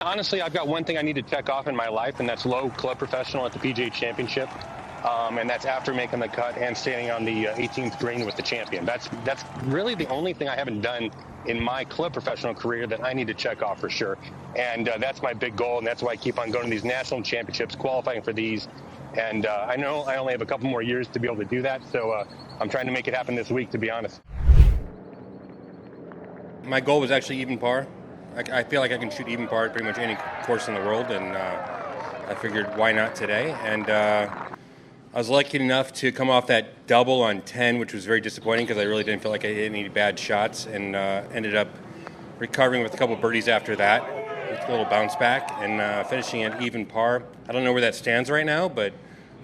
Honestly, I've got one thing I need to check off in my life, and that's low club professional at the PGA Championship. And that's after making the cut and standing on the 18th green with the champion. That's really the only thing I haven't done in my club professional career that I need to check off for sure. And that's my big goal, and that's why I keep on going to these national championships, qualifying for these. And I know I only have a couple more years to be able to do that, so I'm trying to make it happen this week, to be honest. My goal was actually even par. I feel like I can shoot even par at pretty much any course in the world, and I figured why not today. And I was lucky enough to come off that double on 10, which was very disappointing because I really didn't feel like I hit any bad shots, and ended up recovering with a couple birdies after that. It's a little bounce back and finishing at even par. I don't know where that stands right now, but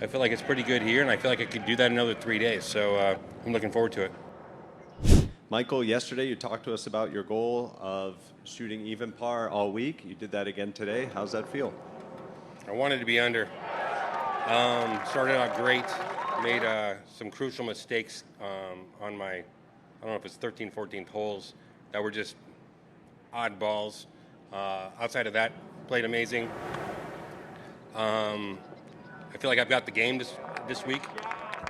I feel like it's pretty good here, and I feel like I could do that in another 3 days. So I'm looking forward to it. Michael, yesterday you talked to us about your goal of shooting even par all week. You did that again today. How's that feel? I wanted to be under. Started out great. Made some crucial mistakes on my, I don't know if it's 13, 14th holes that were just oddballs. Outside of that, played amazing. I feel like I've got the game this week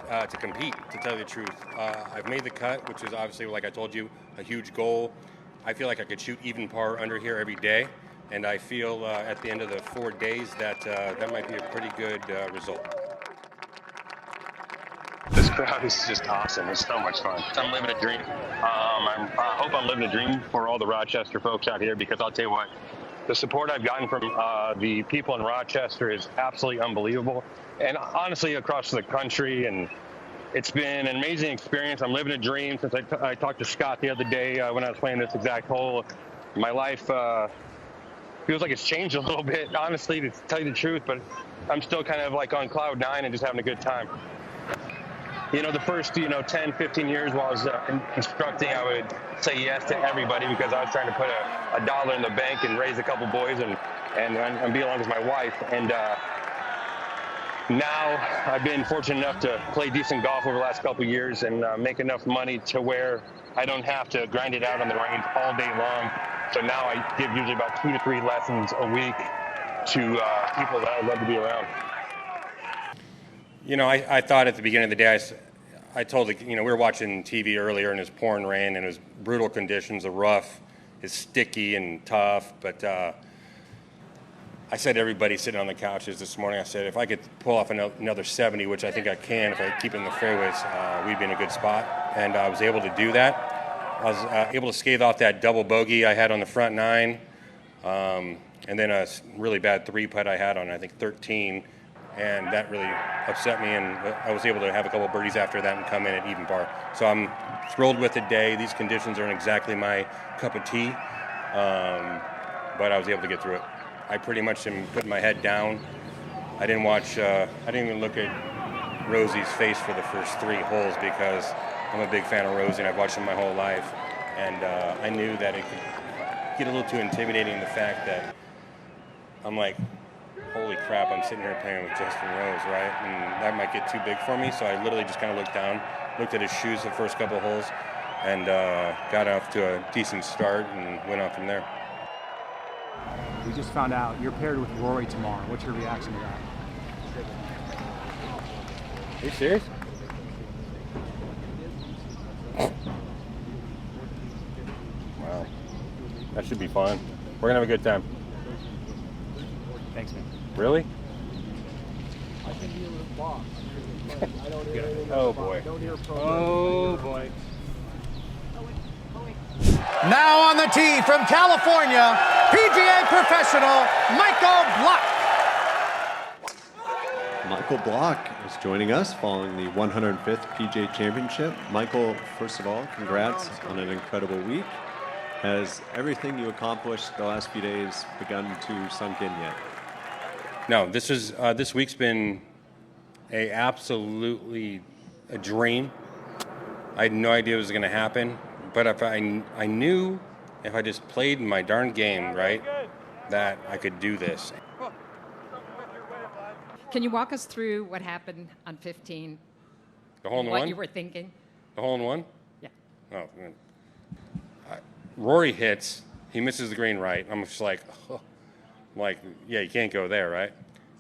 to compete, to tell you the truth. I've made the cut, which is obviously, like I told you, a huge goal. I feel like I could shoot even par under here every day, and I feel at the end of the 4 days that that might be a pretty good result. This crowd is just awesome. It's so much fun. I'm living a dream. I hope I'm living a dream for all the Rochester folks out here, because I'll tell you what, the support I've gotten from the people in Rochester is absolutely unbelievable. And honestly, across the country, and it's been an amazing experience. I'm living a dream. Since I talked to Scott the other day when I was playing this exact hole, my life feels like it's changed a little bit, honestly, to tell you the truth, but I'm still kind of like on cloud nine and just having a good time. You know, the first, 10, 15 years while I was instructing, I would say yes to everybody because I was trying to put a dollar in the bank and raise a couple boys and be along with my wife. And now I've been fortunate enough to play decent golf over the last couple of years and make enough money to where I don't have to grind it out on the range all day long. So now I give usually about 2 to 3 lessons a week to people that I love to be around. You know, I thought at the beginning of the day, I told we were watching TV earlier and it was pouring rain and it was brutal conditions. The rough is sticky and tough, but I said to everybody sitting on the couches this morning, I said, if I could pull off another 70, which I think I can if I keep in the fairways, we'd be in a good spot. And I was able to do that. I was able to scathe off that double bogey I had on the front 9, and then a really bad 3-putt I had on, I think, 13. And that really upset me, and I was able to have a couple birdies after that and come in at even par. So I'm thrilled with the day. These conditions aren't exactly my cup of tea, but I was able to get through it. I pretty much am putting my head down. I didn't even look at Rosie's face for the first 3 holes because I'm a big fan of Rosie and I've watched him my whole life. And I knew that it could get a little too intimidating, the fact that I'm like, holy crap, I'm sitting here playing with Justin Rose, right? And that might get too big for me. So I literally just kind of looked down, looked at his shoes the first couple holes, and got off to a decent start and went on from there. We just found out you're paired with Rory tomorrow. What's your reaction to that? Are you serious? Wow. That should be fun. We're going to have a good time. Thanks, man. Really? I can hear the box. I don't hear anything. Oh, boy. Oh, boy. Now on the tee from California, PGA Professional Michael Block. Michael Block is joining us following the 105th PGA Championship. Michael, first of all, congrats on an incredible week. Has everything you accomplished the last few days begun to sunk in yet? No, this week's been absolutely a dream. I had no idea it was going to happen, but if I knew if I just played my darn game right, that I could do this. Can you walk us through what happened on 15? The hole in what one? you were thinking? The hole in one? Yeah. Oh, man. Rory hits. He misses the green right. I'm just like, oh. I'm like, yeah, you can't go there, right?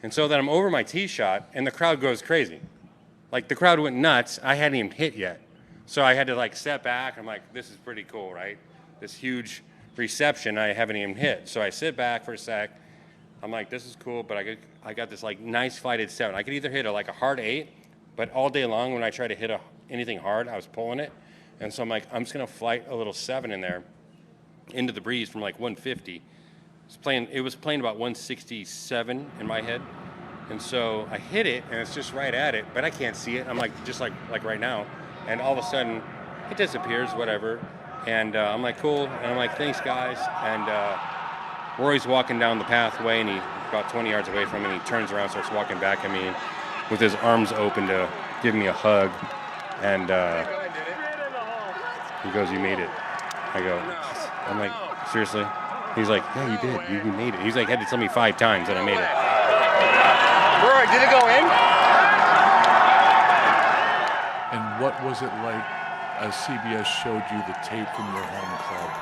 And so then I'm over my tee shot, and the crowd goes crazy. Like, the crowd went nuts. I hadn't even hit yet. So I had to, like, step back. I'm like, this is pretty cool, right? This huge reception I haven't even hit. So I sit back for a sec. I'm like, this is cool, but I got this, like, nice flighted 7. I could either hit a hard 8, but all day long when I try to hit anything hard, I was pulling it. And so I'm like, I'm just going to flight a little 7 in there into the breeze from, like, 150. It was playing about 167 in my head. And so I hit it, and it's just right at it, but I can't see it. I'm like, just like right now. And all of a sudden, it disappears, whatever. And I'm like, cool. And I'm like, thanks, guys. And Rory's walking down the pathway, and he's about 20 yards away from me, and he turns around, starts walking back at me with his arms open to give me a hug. And he goes, you made it. I'm like, seriously? He's like, yeah, you did. You made it. He's like, had to tell me 5 times that I made it. Rory, did it go in? And what was it like as CBS showed you the tape from your home club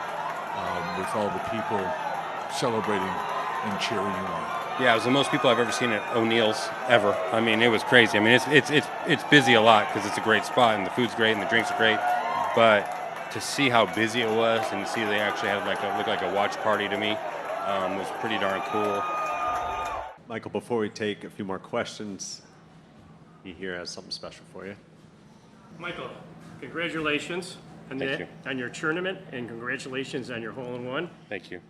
with all the people celebrating and cheering you on? Yeah, it was the most people I've ever seen at O'Neill's ever. I mean, it was crazy. I mean, it's busy a lot because it's a great spot and the food's great and the drinks are great. But to see how busy it was and to see they actually had looked like a watch party to me was pretty darn cool. Michael, before we take a few more questions, he here has something special for you. Michael, congratulations on your tournament, and congratulations on your hole-in-one. Thank you.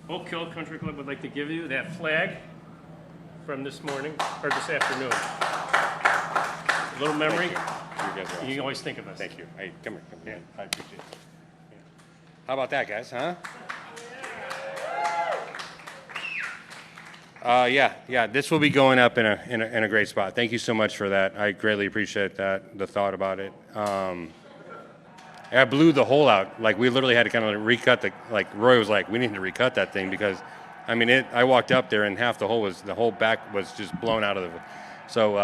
Oak Hill Country Club would like to give you that flag from this morning, or this afternoon. A little memory. Thank you. You guys are awesome. You can always think of us. Thank you. Hey, come here. I appreciate it. Yeah. How about that, guys, huh? Yeah. This will be going up in a great spot. Thank you so much for that. I greatly appreciate that, the thought about it. I blew the hole out. Like, we literally had to kind of recut Roy was like, we need to recut that thing because, I mean, I walked up there and half the whole back was just blown out of it. So,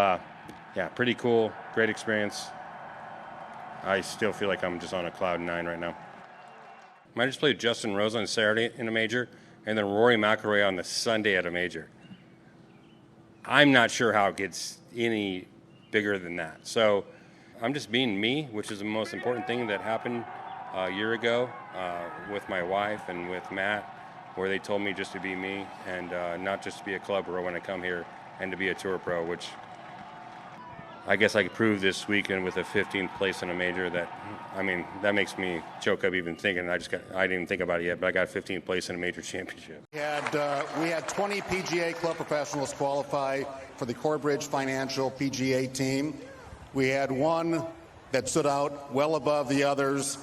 yeah, pretty cool. Great experience. I still feel like I'm just on a cloud 9 right now. I just played Justin Rose on Saturday in a major, and then Rory McIlroy on the Sunday at a major. I'm not sure how it gets any bigger than that. So I'm just being me, which is the most important thing that happened a year ago with my wife and with Matt, where they told me just to be me and not just to be a club pro when I come here and to be a tour pro, which I guess I could prove this weekend with a 15th place in a major. That makes me choke up even thinking. I didn't even think about it yet, but I got 15th place in a major championship. We had 20 PGA club professionals qualify for the Corebridge Financial PGA team. We had one that stood out well above the others,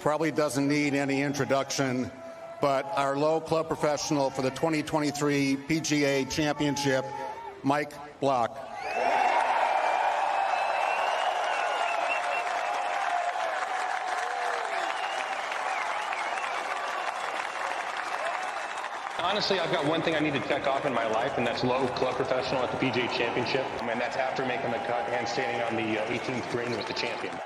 probably doesn't need any introduction, but our low club professional for the 2023 PGA Championship, Mike Block. Honestly, I've got one thing I need to check off in my life, and that's low club professional at the PGA Championship. And that's after making the cut and standing on the 18th green with the champion.